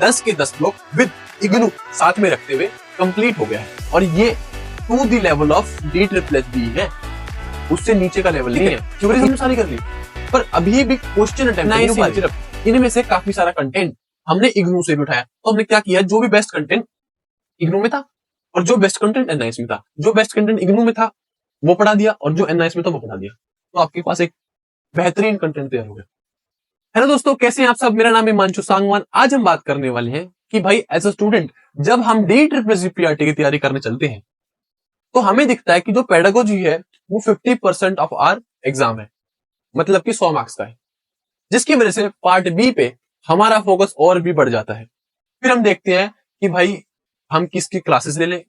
10 के 10 block with IGNOU साथ में रखते हुए कंप्लीट हो गया है और ये to the level of D++B है, उससे नीचे का लेवल नहीं है। क्योंकि हमने सारी कर ली पर अभी भी क्वेश्चन अटेम्प्ट नहीं हुआ। सिर्फ इनमें से काफी सारा कंटेंट हमने इग्नू से भी उठाया, तो हमने क्या किया, जो भी बेस्ट कंटेंट इग्नू में था और जो बेस्ट कंटेंट एनआईएस में था, जो बेस्ट कंटेंट इग्नू में था वो पढ़ा दिया और जो एनआईएस में था वो पढ़ा दिया, तो आपके पास एक बेहतरीन कंटेंट तैयार हो गया। हेलो दोस्तों, कैसे हैं आप सब? मेरा नाम है हिमांशु सांगवान। आज हम बात करने वाले हैं कि भाई एज अ स्टूडेंट जब हम D++PRT की तैयारी करने चलते हैं तो हमें दिखता है कि जो पेडागोजी है वो 50% ऑफ आर एग्जाम है, मतलब कि 100 मार्क्स का है, जिसकी वजह से पार्ट बी पे हमारा फोकस और भी बढ़ जाता है। फिर हम देखते हैं कि भाई हम किसकी क्लासेस ले लें,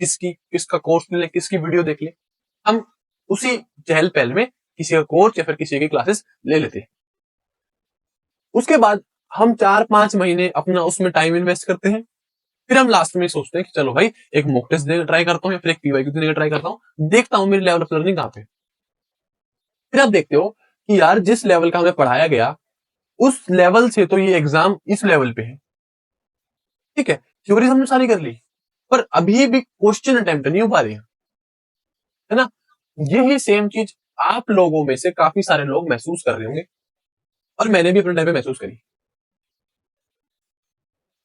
किसका कोर्स ले लें, किसकी वीडियो देख लें। हम उसी चहल पहल में किसी का कोर्स या फिर किसी की क्लासेस ले लेते हैं। उसके बाद हम 4-5 महीने अपना उसमें टाइम इन्वेस्ट करते हैं। फिर हम लास्ट में सोचते हैं कि चलो भाई एक मॉक टेस्ट देने का ट्राई करता हूँ या फिर एक PYQ देने का ट्राई करता हूँ, देखता हूँ मेरी लेवल ऑफ लर्निंग कहाँ पे। फिर आप देखते हो कि यार जिस लेवल का हमें पढ़ाया गया उस लेवल से तो ये एग्जाम इस लेवल पे है, ठीक है, थ्योरी हमने सारी कर ली पर अभी भी क्वेश्चन अटेम्प्ट नहीं हो पा रही है ना। यही सेम चीज आप लोगों में से काफी सारे लोग महसूस कर रहे होंगे और मैंने भी अपने टाइम पे महसूस करी।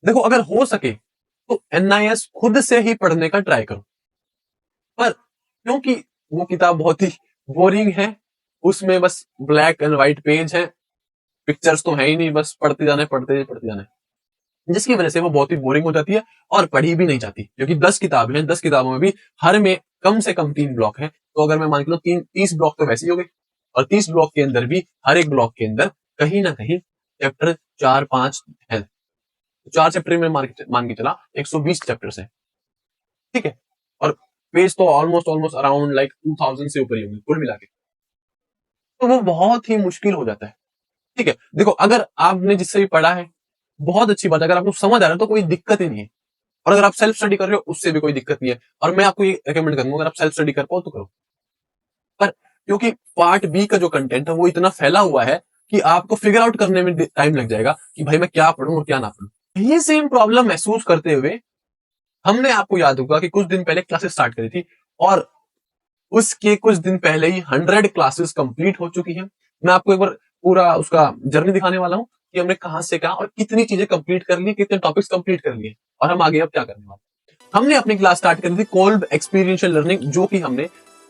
देखो, अगर हो सके तो एनआईएस खुद से ही पढ़ने का ट्राई करो, पर क्योंकि वो किताब बहुत ही बोरिंग है, उसमें बस ब्लैक एंड व्हाइट पेज है, पिक्चर्स तो है ही नहीं, बस पढ़ते जाना है, पढ़ते जाना है, जिसकी वजह से वो बहुत ही बोरिंग हो जाती है और पढ़ी भी नहीं जाती। क्योंकि 10 किताबें हैं, 10 किताबों में भी हर में कम से कम 3 ब्लॉक है, तो अगर मैं मान के लो 30 ब्लॉक तो वैसे ही हो गए, और 30 ब्लॉक के अंदर भी हर एक ब्लॉक के अंदर कहीं ना कहीं चैप्टर 4-5 है। 4 चैप्टर में मान के चला 120 चैप्टर्स है, ठीक है, और पेज तो ऑलमोस्ट अराउंड लाइक 2000 से ऊपर ही होंगे कुल मिला के, तो वो बहुत ही मुश्किल हो जाता है। ठीक है, देखो अगर आपने जिससे भी पढ़ा है बहुत अच्छी बात है, अगर आपको समझ आ रहा है तो कोई दिक्कत ही नहीं है, और अगर आप सेल्फ स्टडी कर रहे हो उससे भी कोई दिक्कत नहीं है, और मैं आपको ये रिकमेंड करूंगा अगर आप सेल्फ स्टडी कर पाओ तो करो। पर क्योंकि पार्ट बी का जो कंटेंट है वो इतना फैला हुआ है कि आपको फिगर आउट करने में टाइम लग जाएगा कि भाई मैं क्या पढ़ूं और क्या ना पढ़ूं। ये सेम प्रॉब्लम महसूस करते हुए हमने, आपको याद होगा कि कुछ दिन पहले क्लासेस स्टार्ट करी थी और उसके कुछ दिन पहले ही 100 क्लासेस कंप्लीट हो चुकी है। मैं आपको एक बार पूरा उसका जर्नी दिखाने वाला हूं कि हमने कहां से कहा और कितनी चीजें कंप्लीट कर ली, कितने टॉपिक्स कंप्लीट कर लिए और हम आगे अब क्या करने वाले। हमने अपनी क्लास स्टार्ट करी थी कोल्ब एक्सपीरियंशियल लर्निंग, जो कि हमने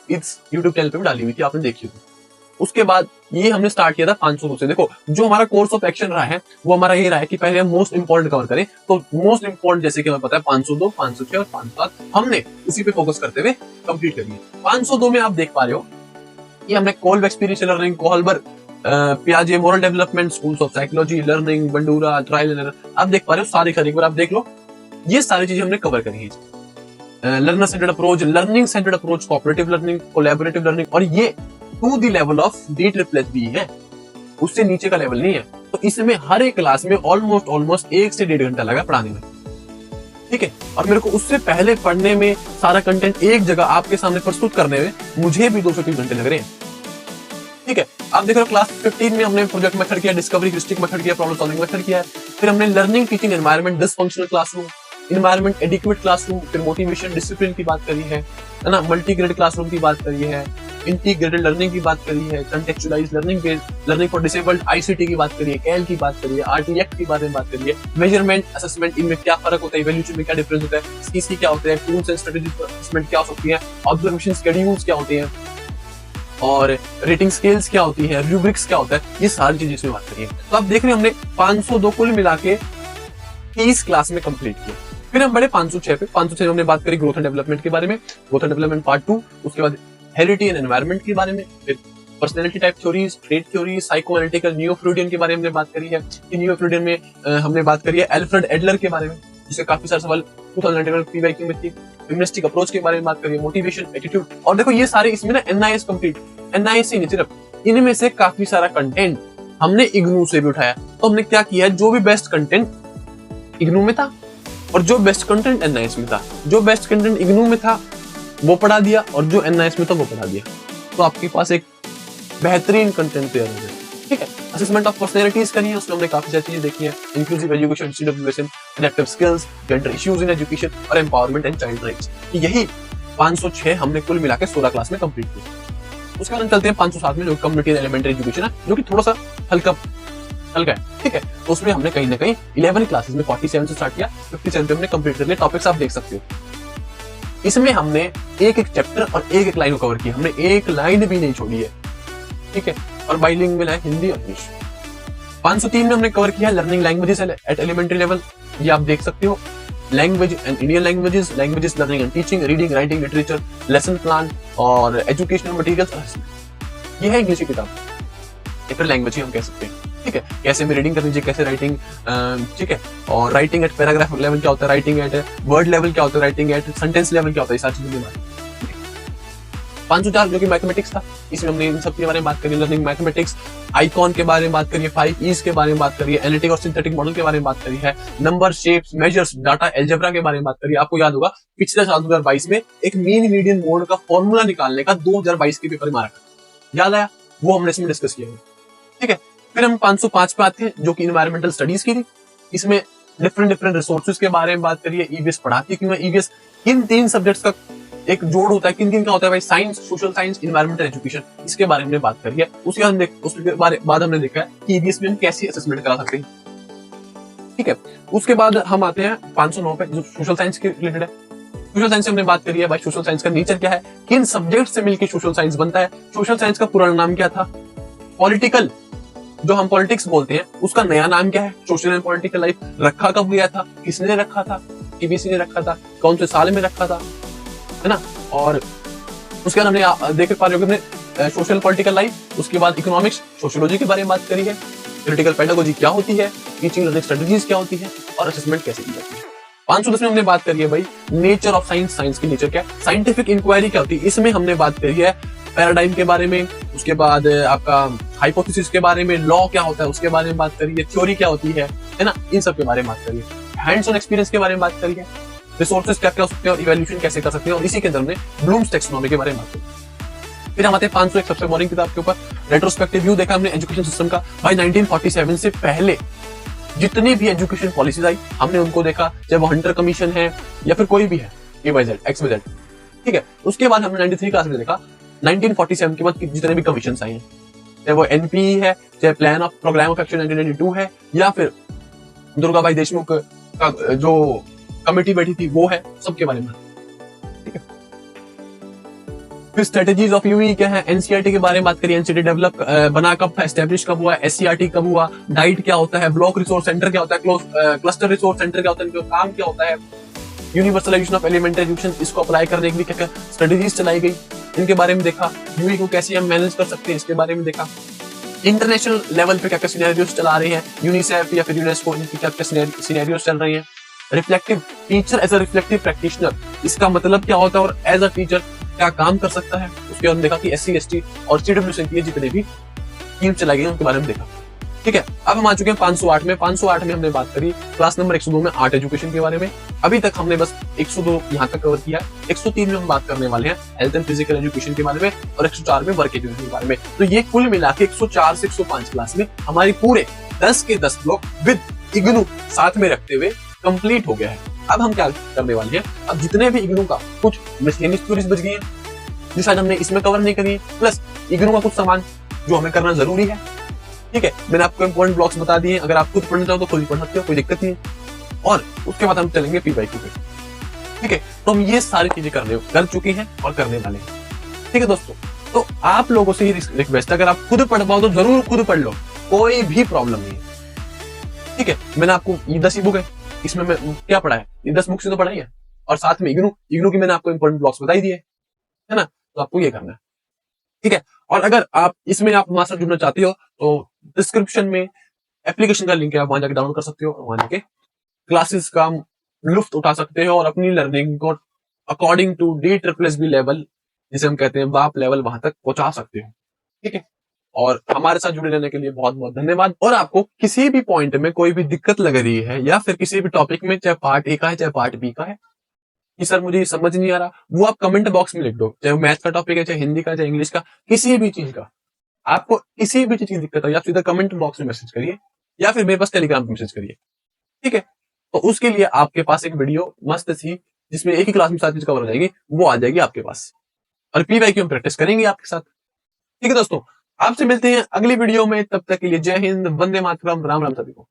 इस यूट्यूब चैनल पे भी डाली हुई थी, आपने देखी होगी। उसके बाद ये हमने स्टार्ट किया था 500 से। देखो जो हमारा कोर्स ऑफ एक्शन रहा है वो हमारा ये रहा है कि पहले हम मोस्ट इंपॉर्टेंट कवर करें, तो मोस्ट इंपॉर्टेंट जैसे कि हमें पता है 502, 506 और 507 हमने उसी पे फोकस करते हुए कंप्लीट कर लिया। 502 में आप देख पा रहे हो कि हमने कोल्ब एक्सपीरियंशियल लर्निंग, कोहलबर्ग, पियाजे moral development, schools of psychology, learning, Bandura, trial and error, आप देख पा रहे हो सारी खरी, एक बार आप देख लो, ये सारी चीजें हमने कवर करी है। Learner centred approach, learning centred approach, cooperative learning, collaborative learning, और ये to the level of D++B है, उससे नीचे का लेवल नहीं है। तो इसमें हर एक क्लास में ऑलमोस्ट 1 से 1.5 घंटा लगा पढ़ाने में, ठीक है, और मेरे को उससे पहले पढ़ने में, सारा कंटेंट एक जगह आपके सामने प्रस्तुत करने में मुझे भी 2 से 3 घंटे लग रहे हैं, ठीक है। आप देख रहे हो क्लास 15 में हमने प्रोजेक्ट मेथड किया, डिस्कवरी हिस्ट्रिक मेथड किया, प्रॉब्लम सॉल्विंग मेथड किया है, फिर हमने learning teaching environment, dysfunctional classroom, environment adequate classroom, फिर मोटिवेशन डिसिप्लिन की बात करी है ना, मल्टी ग्रेड क्लासरूम की बात करी है, इंटीग्रेटेड लर्निंग की बात करी है, contextualised learning based learning for disabled, ICT की बात करी है, कैल की बात करी है, RTX की बारे में बात करी है, मेजरमेंट, असेसमेंट, इनमें क्या फर्क होता है, इवैल्यूएशन में क्या डिफरेंस होता है, इसकी क्या होता है, tools and strategy for assessment क्या हो सकती है, ऑब्जर्वेशन शेड्यूल्स क्या होते हैं, और रेटिंग स्केल्स क्या होती है, रूब्रिक्स क्या होता है, ये सारी चीजें इसमें बात करी है। तो आप देख रहे हैं हमने 502 कुल मिला के 30 क्लास में कंप्लीट किया। फिर हम बड़े 506 पे, 506 में हमने बात करी ग्रोथ एंड डेवलपमेंट के बारे में, ग्रोथ एंड डेवलपमेंट पार्ट 2, उसके बाद हेरिडिटी एंड एनवायरनमेंट के बारे में, फिर personality type theories, trait theory, psychoanalytical, neo Freudian के बारे में हमने बात करी है। नियो फ्रूडियन में हमने बात करी है एल्फ्रेड एडलर के बारे में, जिसके काफी सारे सवाल 2019 PYQ में थी। ह्यूमनिस्टिक अप्रोच के बारे में बात करी है, मोटिवेशन, एटीट्यूड, और देखो ये सारे इसमें ना एनआईएस कंप्लीट, एनआईएस ही नहीं सिर्फ, इनमें से काफी सारा कंटेंट हमने इग्नू से भी उठाया। तो हमने क्या किया, जो भी बेस्ट कंटेंट इग्नू में था और जो बेस्ट कंटेंट एनआईएस में था, जो बेस्ट कंटेंट इग्नू में था वो पढ़ा दिया और जो एनआईएस में था वो पढ़ा दिया, तो आपके पास एक बेहतरीन कंटेंट तैयार हो गया। ठीक है। असेसमेंट ऑफ पर्सनैलिटीज करी है, उसमें हमने काफी सारी चीजें देखी है, inclusive education, student education, adaptive skills, gender issues in education और एम्पावरमेंट एंड चाइल्ड राइट्स। यही 506 हमने कुल मिला के 16 क्लास में कंप्लीट किया। उसके बाद हम चलते हैं 507 में, जो कम्युनिटी एलिमेंट्री एजुकेशन है, जो कि थोड़ा सा हल्का है, ठीक है। तो उसमें हमने कहीं ना कहीं 11 क्लासेस में 47 से स्टार्ट किया, 57 पे हमने कंप्लीट कर लिया। टॉपिक्स आप देख सकते हो, इसमें हमने एक एक चैप्टर और एक एक लाइन को कवर किया, हमने एक लाइन भी नहीं छोड़ी है, ठीक है। और बाइलिंगुअल है, हिंदी और इंग्लिश। 503 में हमने कवर किया learning languages at elementary level, ये आप देख सकते हो, language and Indian languages, languages learning and teaching, reading writing literature, lesson plan और एजुकेशनल मटेरियल्स। ये है इंग्लिश की किताब, या फिर लैंग्वेज ही हम कह सकते हैं, ठीक है। कैसे में रीडिंग करनी चाहिए, कैसे राइटिंग, ठीक है। और राइटिंग एट पैराग्राफ लेवल क्या होता है, राइटिंग एट वर्ड लेवल क्या होता है, राइटिंग एट सेंटेंस लेवल क्या होता है, सारी चीजें बात। 504 जो कि मैथमेटिक्स था, इसमें हमने इन सब के बारे में बात करी, लर्निंग मैथमेटिक्स, आइकॉन के बारे में बात करिए, 5 E's के बारे में बात करिए, एनालिटिक और सिंथेटिक मॉडल के बारे में बात करी है, number, shapes, measures, data, algebra के बारे में बात करिए। आपको याद होगा पिछले साल 2022 में एक मीन मीडियन मोड का फॉर्मूला निकालने का 2022 के पेपर में मारा, याद आया, वो हमने इसमें डिस्कस किया, ठीक है। फिर हम 505 पे आते हैं, जो कि इन्वायरमेंटल स्टडीज की थी। इसमें डिफरेंट रिसोर्सेज के बारे में बात करिए, ईवीएस पढ़ाती क्यों है, ईवीएस किन 3 सब्जेक्ट्स का एक जोड़ होता है, किन किन का होता है भाई, science, social science, environmental education, इसके बारे में बात करी है। उसके बाद हमने देखा है कि ईवीएस में हम कैसे असेसमेंट करा सकते हैं, ठीक है। उसके बाद हम आते हैं 509 पे, जो सोशल साइंस के रिलेटेड है। सोशल साइंस से हमने बात करी है भाई, सोशल साइंस का नेचर क्या है, किन सब्जेक्ट से मिलकर सोशल साइंस बनता है, सोशल साइंस का पुराना नाम क्या था, पॉलिटिकल जो हम पॉलिटिक्स बोलते हैं उसका नया नाम क्या है, सोशल एंड पॉलिटिकल लाइफ रखा कब गया था, किसने रखा था, टीबीसी ने रखा था, कौन से साल में रखा था, है ना। और उसके बाद हमने देख पा रहे हो कि हमने सोशल पॉलिटिकल लाइफ, उसके बाद इकोनॉमिक्स, सोशियोलॉजी के बारे में बात करी है, क्रिटिकल पेडागोजी क्या होती है, टीचिंग लर्निंग स्ट्रेटजीज क्या होती है और असेसमेंट कैसे की जाती है। 510 में हमने बात करी है भाई नेचर ऑफ साइंस, साइंस की नेचर क्या है, साइंटिफिक इंक्वायरी क्या होती है, इसमें हमने बात करी है पैराडाइम के बारे में, उसके बाद आपका हाइपोथेसिस के बारे में, लॉ क्या होता है उसके बारे में बात करिए, थ्योरी क्या होती है ना, इन सब के बारे में बात करिए, हैंड्स ऑन एक्सपीरियंस के बारे में बात करिए, रिसोर्सेज क्या क्या हो सकते हैं और इवैल्यूएशन कैसे कर सकते हैं, और इसी के अंदर हमने ब्लूम्स टैक्सोनॉमी के बारे में बात करी। फिर हम आते हैं 501 सबसे बोरिंग किताब के ऊपर, रेट्रोस्पेक्टिव व्यू देखा हमने एजुकेशन सिस्टम का। भाई 1947 से पहले जितनी भी एजुकेशन पॉलिसीज आई हमने उनको देखा, चाहे वो हंटर कमीशन है या फिर कोई भी है, AYZ, XYZ, ठीक है। उसके बाद हमने 93 क्लास में देखा 1947 के बाद जितने भी कमीशन आए हैं, चाहे वो NPE है, चाहे plan of programme of action 1992 है, या फिर दुर्गा भाई देशमुख का जो कमेटी बैठी थी वो है, सबके बारे में, ठीक है। फिर स्ट्रेटेजीज ऑफ यूई क्या है, एनसीईआरटी के बारे में बात करिए, एनसीईआरटी डेवलप बना कब था, एस्टेब्लिश कब हुआ, एससीईआरटी कब हुआ, डाइट क्या होता है, ब्लॉक रिसोर्स सेंटर क्या होता है, क्लस्टर रिसोर्स सेंटर क्या होता है, इनका काम क्या होता है, यूनिवर्सलाइजेशन ऑफ एलिमेंट्री एजुकेशन, इसको अप्लाई करने के लिए क्या क्या स्ट्रेटेजीज चलाई गई, इनके बारे में देखा, यूई को कैसे हम मैनेज कर सकते हैं इसके बारे में देखा, इंटरनेशनल लेवल पे क्या क्या सिनेरियोस चला रहे हैं, यूनिसेफ या फिर यूनेस्को, इनकी क्या क्या सिनेरियोस चल रही हैं। Reflective teacher as a reflective practitioner, इसका मतलब क्या होता है और एज अ टीचर क्या काम कर सकता है, उसके बाद देखा कि SC ST और CWC की जितने भी स्कीम चलाई गई उनके बारे में देखा, ठीक है। अब हम आ चुके हैं 508 में। 508 में हमने बात करी क्लास नंबर 102 में आर्ट एजुकेशन के बारे में। अभी तक हमने बस 102 यहाँ तक कवर किया है। 103 में हम बात करने वाले हैं हेल्थ एंड फिजिकल एजुकेशन के बारे में, और 104 में वर्क एजुकेशन के बारे में। तो ये कुल मिला के 104 से 105 क्लास में हमारी पूरे 10 के 10 ब्लॉक विद इग्नू साथ में रखते हुए कंप्लीट हो गया है। अब हम क्या करने वाले हैं, अब जितने भी इग्नू का कुछ मिसलेनियस थ्योरीज बच गई है जो शायद हमने इसमें कवर नहीं करी, प्लस इग्नू का कुछ सामान जो हमें करना जरूरी है, ठीक है। मैंने आपको इंपॉर्टेंट ब्लॉक्स बता दिए, अगर आप खुद पढ़ना चाहो तो खुद ही पढ़ सकते हो, कोई दिक्कत नहीं है। और उसके बाद हम चलेंगे PYQ पे, ठीक है। तो हम ये सारी चीजें कर चुके हैं और करने वाले हैं, ठीक है दोस्तों। तो आप लोगों से ही रिक्वेस्ट, अगर आप खुद पढ़ पाओ तो जरूर खुद पढ़ लो, कोई भी प्रॉब्लम नहीं है, ठीक है। मैंने आपको ये 10 बुक है, इसमें मैं क्या पढ़ा है, ये 10 बुक से तो पढ़ाई है, और साथ में इग्नू की मैंने आपको इंपॉर्टेंट ब्लॉक्स बताई दिए, है ना। तो आपको ये करना है, ठीक है। और अगर आप इसमें आप हमारे साथ जुड़ना चाहते हो तो डिस्क्रिप्शन में एप्लीकेशन का लिंक है, आप वहां जाकर डाउनलोड कर सकते हो, वहां जाके क्लासेस का लुफ्त उठा सकते हो और अपनी लर्निंग को अकॉर्डिंग टू DSSB लेवल, जिसे हम कहते हैं बाप लेवल, वहां तक पहुंचा सकते हो, ठीक है। और हमारे साथ जुड़े रहने के लिए बहुत बहुत धन्यवाद। और आपको किसी भी पॉइंट में कोई भी दिक्कत लग रही है, या फिर किसी भी टॉपिक में, चाहे पार्ट A का है चाहे पार्ट B का है, कि सर मुझे समझ नहीं आ रहा, वो आप कमेंट बॉक्स में लिख दो, चाहे मैथ का टॉपिक है, चाहे हिंदी का, चाहे इंग्लिश का, किसी भी चीज का, आपको किसी भी चीज की दिक्कत है, आप सीधा कमेंट बॉक्स में मैसेज करिए या फिर मेरे पास टेलीग्राम पे मैसेज करिए, ठीक है। तो उसके लिए आपके पास एक वीडियो मस्त सी, जिसमें एक ही क्लास में सारी चीज कवर हो जाएगी, वो आ जाएगी आपके पास, और पीवाईक्यू हम प्रैक्टिस करेंगे आपके साथ, ठीक है दोस्तों। आपसे मिलते हैं अगली वीडियो में, तब तक के लिए जय हिंद, वंदे मातरम, राम राम सभी को।